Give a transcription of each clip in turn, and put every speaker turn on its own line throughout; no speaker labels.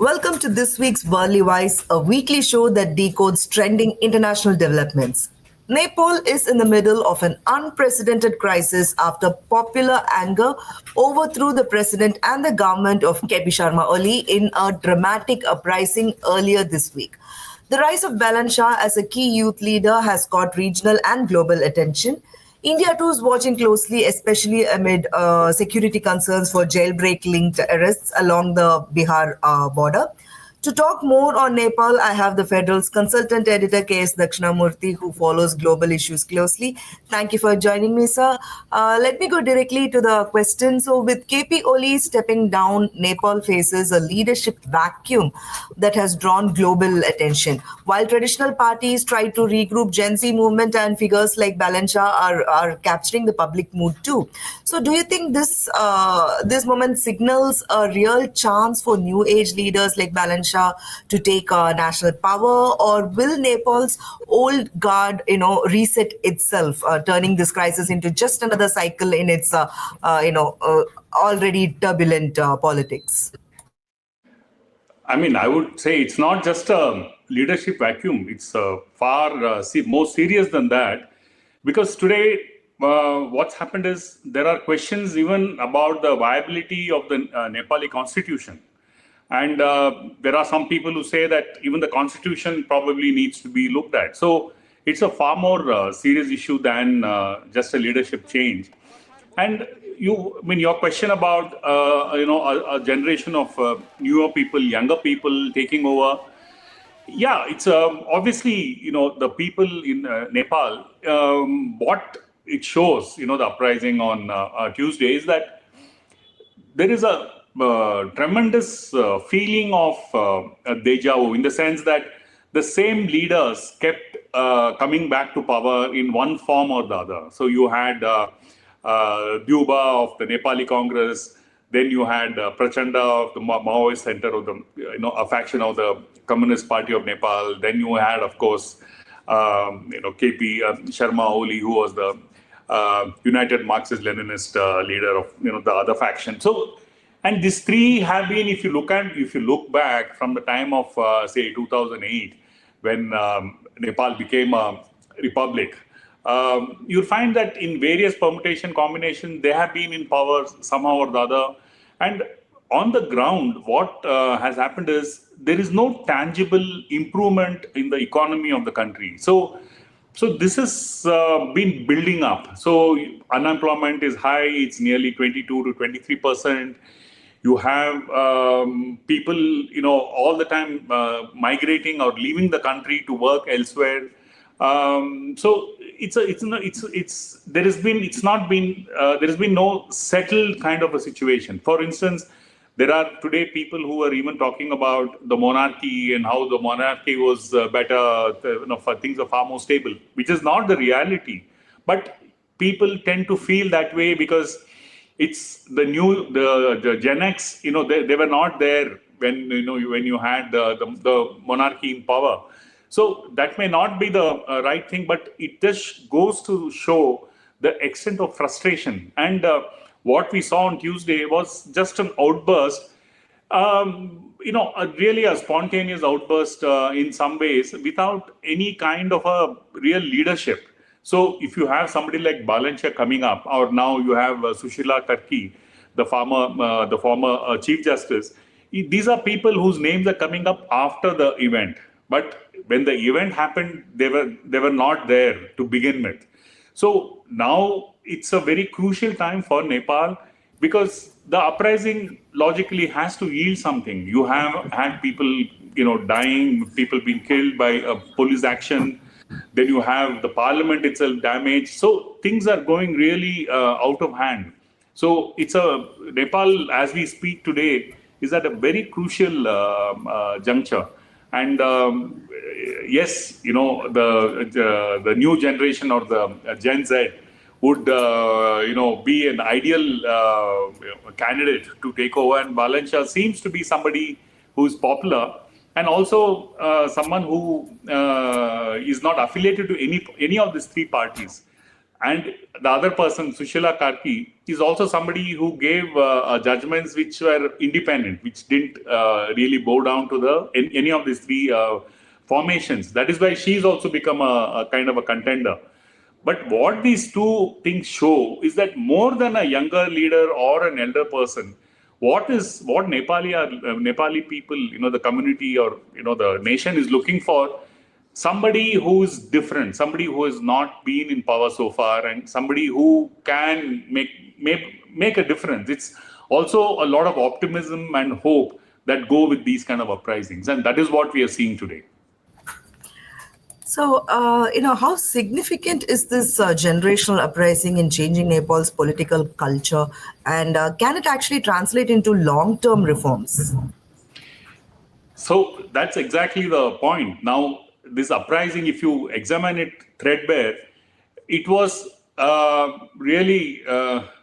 Welcome to this week's Worldly Wise, a weekly show that decodes trending international developments. Nepal is in the middle of an unprecedented crisis after popular anger overthrew the president and the government of Sharma in a dramatic uprising earlier this week. The rise of Balan Shah as a key youth leader has caught regional and global attention. India too is watching closely, especially amid security concerns for jailbreak-linked arrests along the Bihar border. To talk more on Nepal, I have the Federal's consultant editor K S Dakshina Murthy, who follows global issues closely. Thank you for joining me, sir. Let me go directly to the question. So, with KP Oli stepping down, Nepal faces a leadership vacuum that has drawn global attention. While traditional parties try to regroup, Gen Z movement and figures like Balan Shah are capturing the public mood too. So, do you think this moment signals a real chance for new age leaders like Balan Shah to take national power, or will Nepal's old guard, reset itself, turning this crisis into just another cycle in its, already turbulent politics?
I mean, I would say it's not just a leadership vacuum. It's far more serious than that, because today what's happened is there are questions even about the viability of the Nepali constitution. And there are some people who say that even the constitution probably needs to be looked at. So it's a far more serious issue than just a leadership change. And your question about a generation of newer people, younger people taking over. Yeah, it's obviously the people in Nepal. What it shows, the uprising on Tuesday, is that there is a tremendous feeling of deja vu, in the sense that the same leaders kept coming back to power in one form or the other. So you had Duba of the Nepali Congress, then you had Prachanda of the Maoist Center of the, a faction of the Communist Party of Nepal. Then you had, of course, KP Sharma Oli, who was the United Marxist-Leninist leader of the other faction. So. And these three have been, if you look back from the time of, say, 2008, when Nepal became a republic, you'll find that in various permutation combinations, they have been in power somehow or the other. And on the ground, what has happened is there is no tangible improvement in the economy of the country. So this has been building up. So unemployment is high; it's nearly 22 to 23%. You have people, all the time migrating or leaving the country to work elsewhere. So there has been no settled kind of a situation. For instance, there are today people who are even talking about the monarchy and how the monarchy was better, for things are far more stable, which is not the reality. But people tend to feel that way because it's the Gen X, they were not there when you had the monarchy in power. So that may not be the right thing, but it just goes to show the extent of frustration. And what we saw on Tuesday was just an outburst, really a spontaneous outburst in some ways, without any kind of a real leadership. So if you have somebody like Balan Shah coming up, or now you have Sushila Karki, the former Chief Justice, these are people whose names are coming up after the event. But when the event happened, they were not there to begin with. So now it's a very crucial time for Nepal, because the uprising logically has to yield something. You have had people, dying, people being killed by police action. Then you have the parliament itself damaged. So things are going really out of hand. So Nepal, as we speak today, is at a very crucial juncture. And yes, the new generation or the Gen Z would, be an ideal candidate to take over. And Balan Shah seems to be somebody who is popular, and also someone who is not affiliated to any of these three parties. And the other person, Sushila Karki, is also somebody who gave judgments which were independent, which didn't really bow down to any of these three formations. That is why she's also become a kind of a contender. But what these two things show is that more than a younger leader or an elder person, what Nepali people, the community or the nation is looking for, somebody who's different, somebody who has not been in power so far, and somebody who can make a difference. It's also a lot of optimism and hope that go with these kind of uprisings, and that is what we are seeing today.
So, how significant is this generational uprising in changing Nepal's political culture, and can it actually translate into long-term reforms?
So that's exactly the point. Now, this uprising, if you examine it threadbare, it was really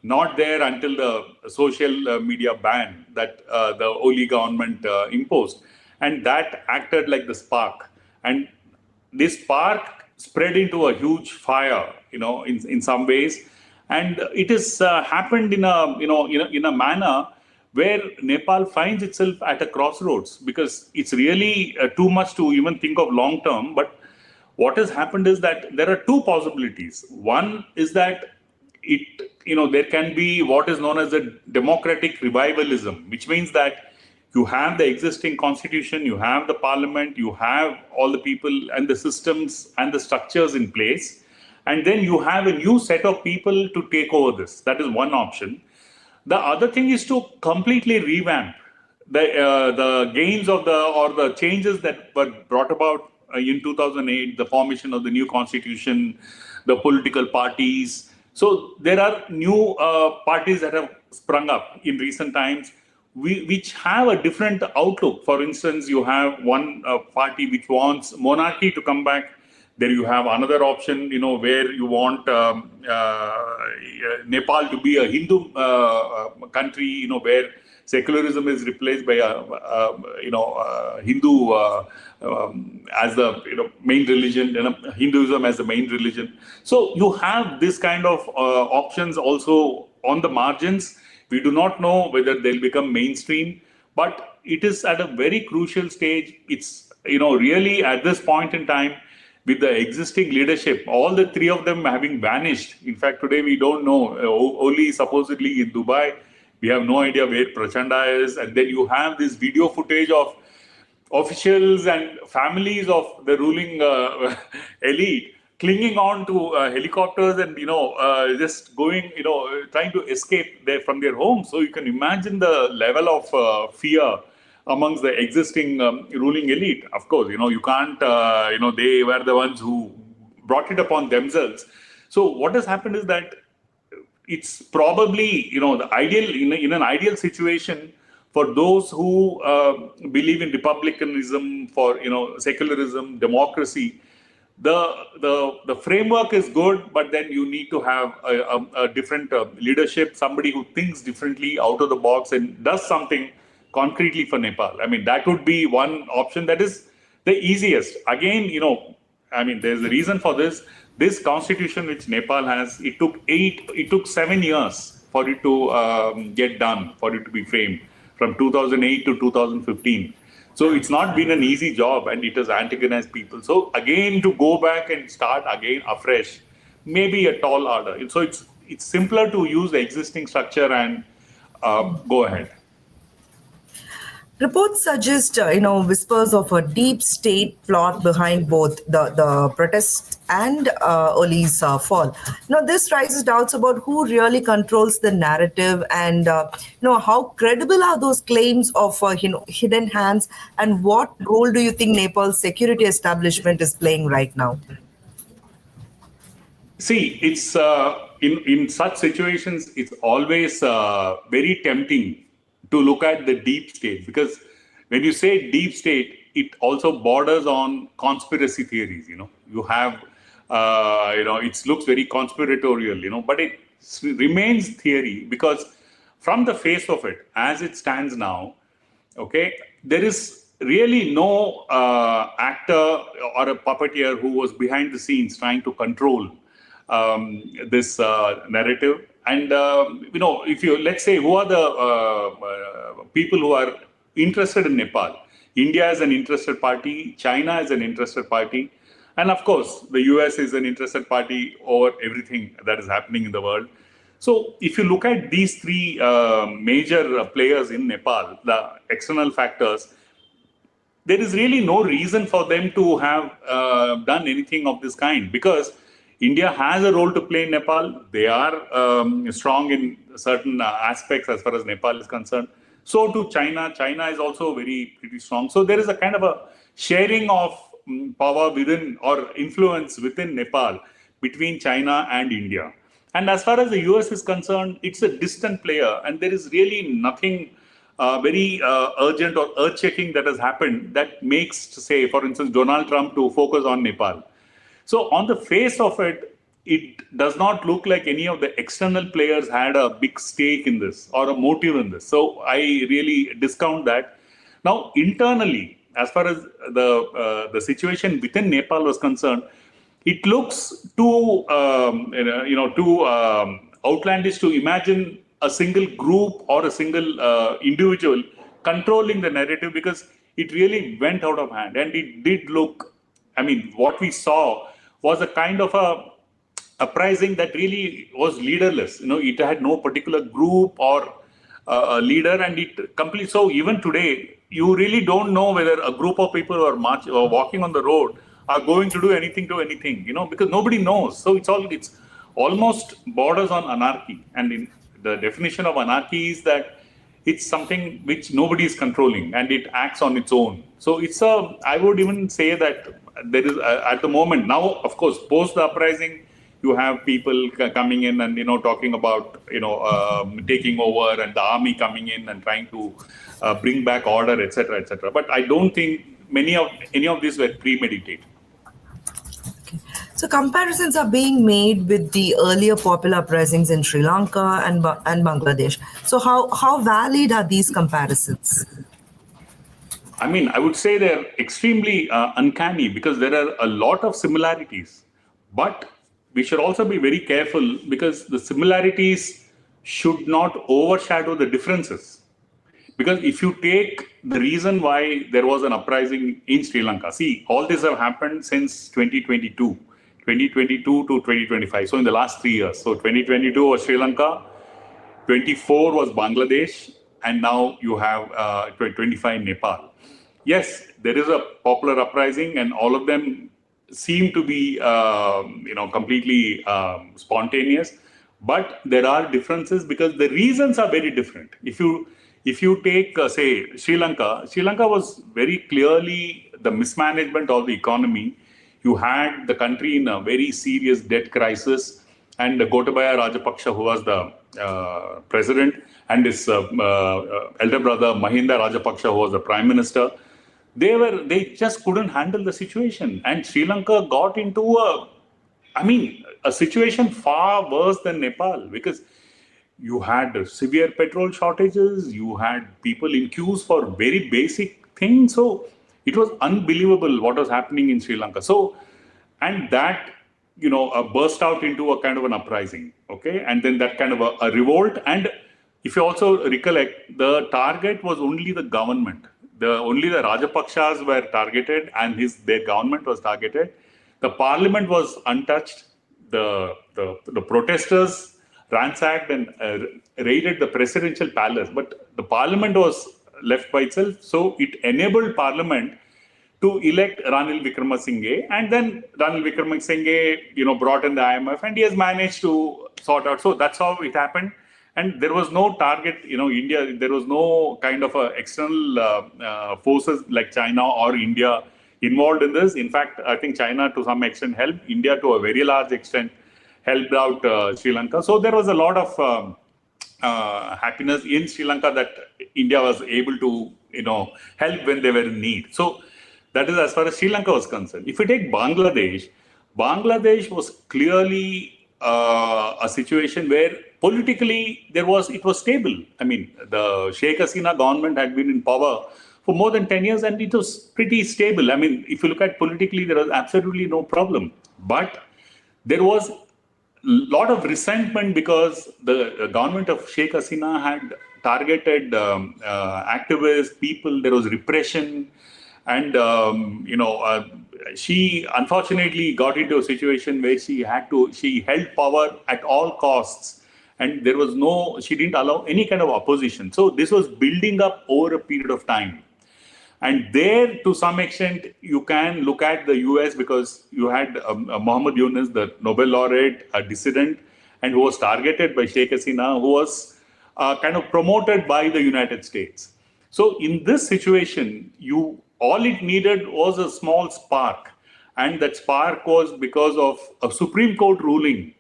not there until the social media ban that the Oli government imposed. And that acted like the spark. And this spark spread into a huge fire, in some ways. And it has happened in a manner where Nepal finds itself at a crossroads, because it's really too much to even think of long term. But what has happened is that there are two possibilities. One is that there can be what is known as a democratic revivalism, which means that you have the existing constitution, you have the parliament, you have all the people and the systems and the structures in place, and then you have a new set of people to take over this. That is one option. The other thing is to completely revamp the gains of the changes that were brought about in 2008, the formation of the new constitution, the political parties. So there are new parties that have sprung up in recent times, which have a different outlook. For instance, you have one party which wants monarchy to come back. There you have another option, where you want Nepal to be a Hindu country, where secularism is replaced by Hindu as the main religion, Hinduism as the main religion. So you have this kind of options also on the margins. We do not know whether they'll become mainstream, but it is at a very crucial stage. It's really at this point in time, with the existing leadership, all the three of them having vanished. In fact, today we don't know. Only supposedly in Dubai, we have no idea where Prachanda is. And then you have this video footage of officials and families of the ruling elite clinging on to helicopters and just going, trying to escape from their homes. So you can imagine the level of fear amongst the existing ruling elite. Of course, you can't, they were the ones who brought it upon themselves. So what has happened is that it's probably, the ideal, in an ideal situation, for those who believe in republicanism, for, secularism, democracy, the framework is good, but then you need to have a different leadership, somebody who thinks differently out of the box and does something concretely for Nepal. I mean, that would be one option that is the easiest. Again, there's a reason for this. This constitution which Nepal has, it took 7 years for it to get done, for it to be framed, from 2008 to 2015. So it's not been an easy job, and it has antagonized people. So again, to go back and start again afresh, maybe a tall order. So it's simpler to use the existing structure and go ahead.
Reports suggest, whispers of a deep state plot behind both the protests and Oli's fall. This raises doubts about who really controls the narrative, and how credible are those claims of hidden hands, and what role do you think Nepal's security establishment is playing right now?
See, it's in such situations, it's always very tempting to look at the deep state, because when you say deep state, it also borders on conspiracy theories. You have, it looks very conspiratorial, but it remains theory, because from the face of it, as it stands now, okay, there is really no actor or a puppeteer who was behind the scenes trying to control this narrative. And if you let's say who are the people who are interested in Nepal, India is an interested party, China is an interested party, and of course the US is an interested party over everything that is happening in the world. So if you look at these three major players in Nepal, the external factors, there is really no reason for them to have done anything of this kind, because India has a role to play in Nepal. They are strong in certain aspects as far as Nepal is concerned. So to China. China is also pretty strong. So there is a kind of a sharing of power within or influence within Nepal between China and India. And as far as the US is concerned, it's a distant player, and there is really nothing very urgent or earth-shaking that has happened that makes, say, for instance, Donald Trump to focus on Nepal. So on the face of it, it does not look like any of the external players had a big stake in this or a motive in this. So I really discount that. Now, internally, as far as the situation within Nepal was concerned, it looks too too outlandish to imagine a single group or a single individual controlling the narrative, because it really went out of hand, and it did look. I mean, what we saw was a kind of a uprising that really was leaderless. It had no particular group or a leader, and it complete. So even today, you really don't know whether a group of people who are marching or walking on the road are going to do anything to anything, because nobody knows. So it's almost borders on anarchy. And the definition of anarchy is that it's something which nobody is controlling and it acts on its own. So I would even say that there is, at the moment, now, of course, post the uprising, you have people coming in and, talking about, taking over, and the army coming in and trying to bring back order, etc., etc. But I don't think any of these were premeditated.
So comparisons are being made with the earlier popular uprisings in Sri Lanka and Bangladesh. So how valid are these comparisons?
I mean, I would say they're extremely uncanny, because there are a lot of similarities. But we should also be very careful, because the similarities should not overshadow the differences. Because if you take the reason why there was an uprising in Sri Lanka, see, all this have happened since 2022 to 2025. So in the last 3 years. So 2022 was Sri Lanka, 24 was Bangladesh, and now you have 25 Nepal. Yes, there is a popular uprising, and all of them seem to be, completely spontaneous. But there are differences, because the reasons are very different. If you take, say, Sri Lanka was very clearly the mismanagement of the economy. You had the country in a very serious debt crisis, and Gotabaya Rajapaksa, who was the president, and his elder brother Mahinda Rajapaksa, who was the prime minister, they just couldn't handle the situation, and Sri Lanka got into a situation far worse than Nepal, because you had severe petrol shortages, you had people in queues for very basic things. So it was unbelievable what was happening in Sri Lanka. So, and that, burst out into a kind of an uprising, okay? And then that kind of a revolt. And if you also recollect, the target was only the government. Only the Rajapakshas were targeted, and their government was targeted. The parliament was untouched. The protesters ransacked and raided the presidential palace, but the parliament was left by itself. So it enabled parliament to elect Ranil Wickremesinghe, and then Ranil Wickremesinghe, brought in the IMF, and he has managed to sort out. So that's how it happened. And there was no target, India, there was no kind of external forces like China or India involved in this. In fact, I think China to some extent helped, India to a very large extent helped out Sri Lanka. So there was a lot of happiness in Sri Lanka that India was able to, help when they were in need. So that is as far as Sri Lanka was concerned. If you take Bangladesh was clearly a situation where politically it was stable. I mean, the Sheikh Hasina government had been in power for more than 10 years, and it was pretty stable. I mean, if you look at politically, there was absolutely no problem. But there was lot of resentment because the government of Sheikh Hasina had targeted activists, people. There was repression, and she unfortunately got into a situation where she held power at all costs, and she didn't allow any kind of opposition. So this was building up over a period of time. And there, to some extent, you can look at the US because you had Muhammad Yunus, the Nobel laureate, a dissident, and who was targeted by Sheikh Hasina, who was kind of promoted by the United States. So in this situation, all it needed was a small spark. And that spark was because of a Supreme Court ruling.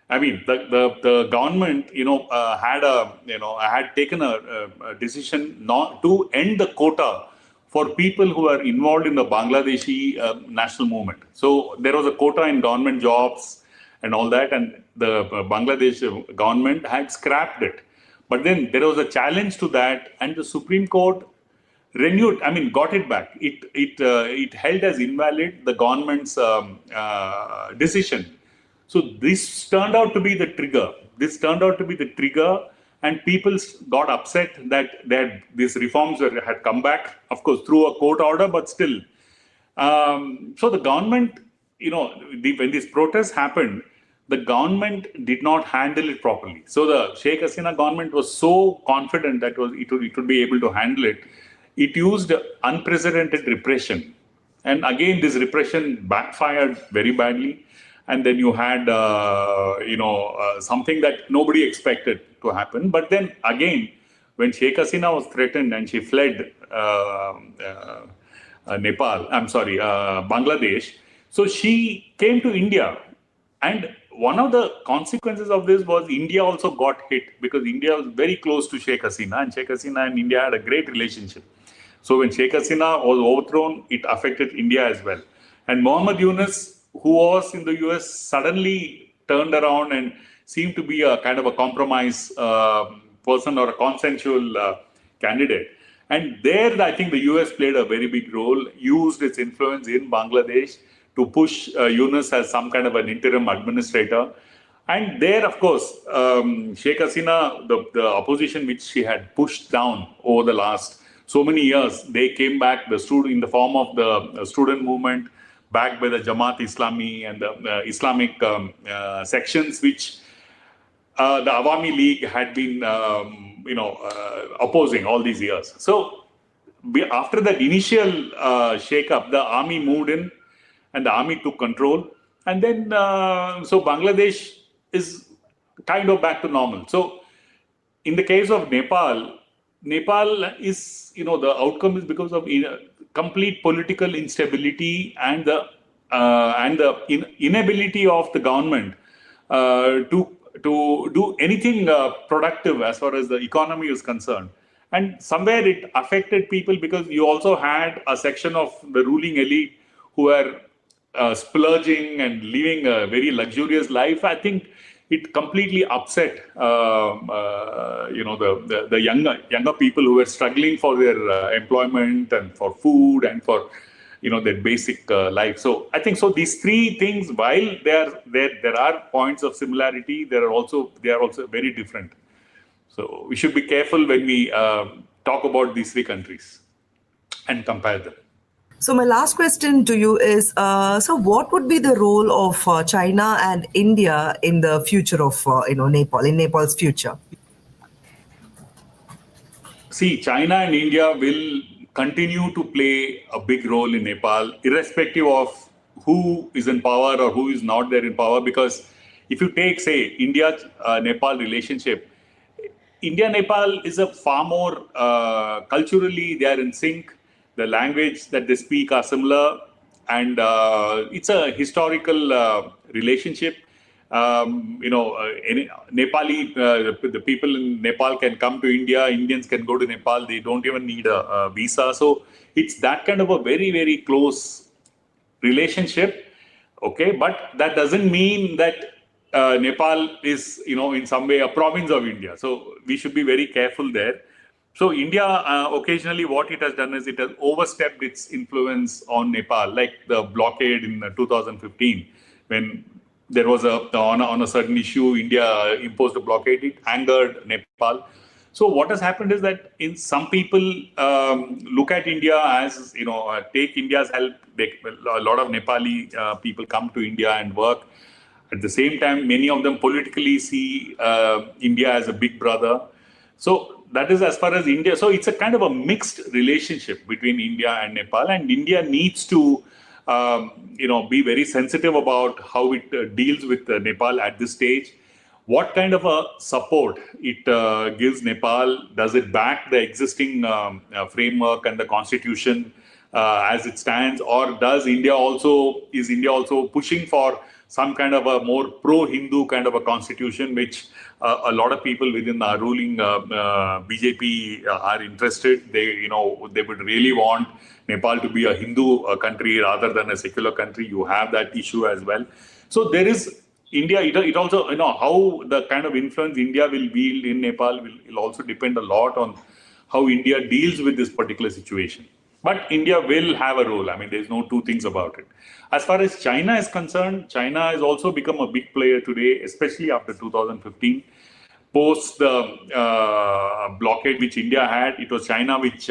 I mean, the government, had taken a decision not to end the quota for people who are involved in the Bangladeshi national movement. So there was a quota in government jobs and all that, and the Bangladesh government had scrapped it. But then there was a challenge to that, and the Supreme Court got it back. It held as invalid the government's decision. So this turned out to be the trigger. And people got upset that these reforms had come back, of course, through a court order, but still. So the government, when these protests happened, the government did not handle it properly. So the Sheikh Hasina government was so confident that it would be able to handle it. It used unprecedented repression. And again, this repression backfired very badly. And then you had, something that nobody expected to happen. But then again, when Sheikh Hasina was threatened and she fled Bangladesh, so she came to India. And one of the consequences of this was India also got hit because India was very close to Sheikh Hasina, and Sheikh Hasina and India had a great relationship. So when Sheikh Hasina was overthrown, it affected India as well. And Muhammad Yunus, who was in the US, suddenly turned around and seemed to be a kind of a compromise person or a consensual candidate. And there, I think the US played a very big role, used its influence in Bangladesh to push Yunus as some kind of an interim administrator. And there, of course, Sheikh Hasina, the opposition which she had pushed down over the last so many years, they came back in the form of the student movement, backed by the Jamaat Islami and the Islamic sections, which the Awami League had been, opposing all these years. So after that initial shake-up, the army moved in and the army took control. And then, so Bangladesh is kind of back to normal. So in the case of Nepal is, the outcome is because of complete political instability and the inability of the government to do anything productive as far as the economy is concerned. And somewhere it affected people because you also had a section of the ruling elite who were splurging and living a very luxurious life. I think it completely upset, the younger people who were struggling for their employment and for food and for, their basic life. So I think these three things, while there are points of similarity, they are also very different. So we should be careful when we talk about these three countries and compare them.
So my last question to you is, so what would be the role of China and India in the future of, Nepal, in Nepal's future?
See, China and India will continue to play a big role in Nepal, irrespective of who is in power or who is not there in power. Because if you take, say, India-Nepal relationship, India-Nepal is a far more culturally, they are in sync. The language that they speak are similar, and it's a historical relationship. Nepali, the people in Nepal can come to India, Indians can go to Nepal, they don't even need a visa. So it's that kind of a very, very close relationship. Okay, but that doesn't mean that Nepal is, in some way a province of India. So we should be very careful there. So India, occasionally what it has done is it has overstepped its influence on Nepal, like the blockade in 2015, when there was on a certain issue, India imposed a blockade. It angered Nepal. So what has happened is that in some people look at India as, take India's help. A lot of Nepali people come to India and work. At the same time, many of them politically see India as a big brother. So that is as far as India. So it's a kind of a mixed relationship between India and Nepal, and India needs to, be very sensitive about how it deals with Nepal at this stage. What kind of a support it gives Nepal? Does it back the existing framework and the constitution as it stands, or is India also pushing for some kind of a more pro-Hindu kind of a constitution, which a lot of people within the ruling BJP are interested. They would really want Nepal to be a Hindu country rather than a secular country. You have that issue as well. So there is India. It also, how the kind of influence India will wield in Nepal will also depend a lot on how India deals with this particular situation. But India will have a role. I mean, there's no two things about it. As far as China is concerned, China has also become a big player today, especially after 2015. Post the blockade which India had, it was China which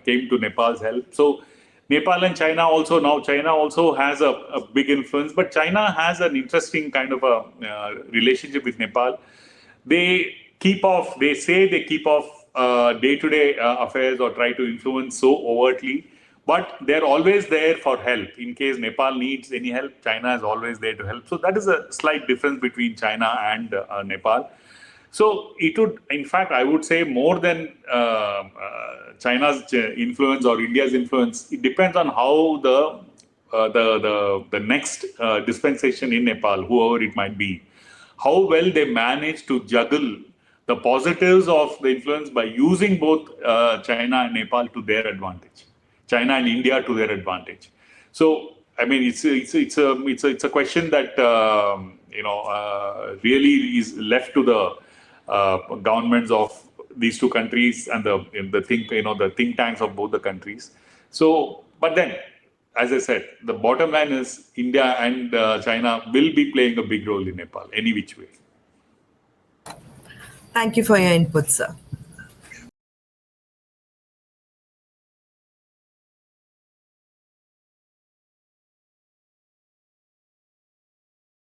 came to Nepal's help. So Nepal and China also has a big influence, but China has an interesting kind of a relationship with Nepal. They say they keep off day-to-day affairs or try to influence so overtly, but they're always there for help. In case Nepal needs any help, China is always there to help. So that is a slight difference between China and Nepal. So it would, in fact, I would say more than China's influence or India's influence, it depends on how the next dispensation in Nepal, whoever it might be, how well they manage to juggle the positives of the influence by using both China and Nepal to their advantage, China and India to their advantage. So I mean, it's a question that really is left to the governments of these two countries and the think tanks of both the countries. So, but then, as I said, the bottom line is India and China will be playing a big role in Nepal, any which way.
Thank you for your input, sir.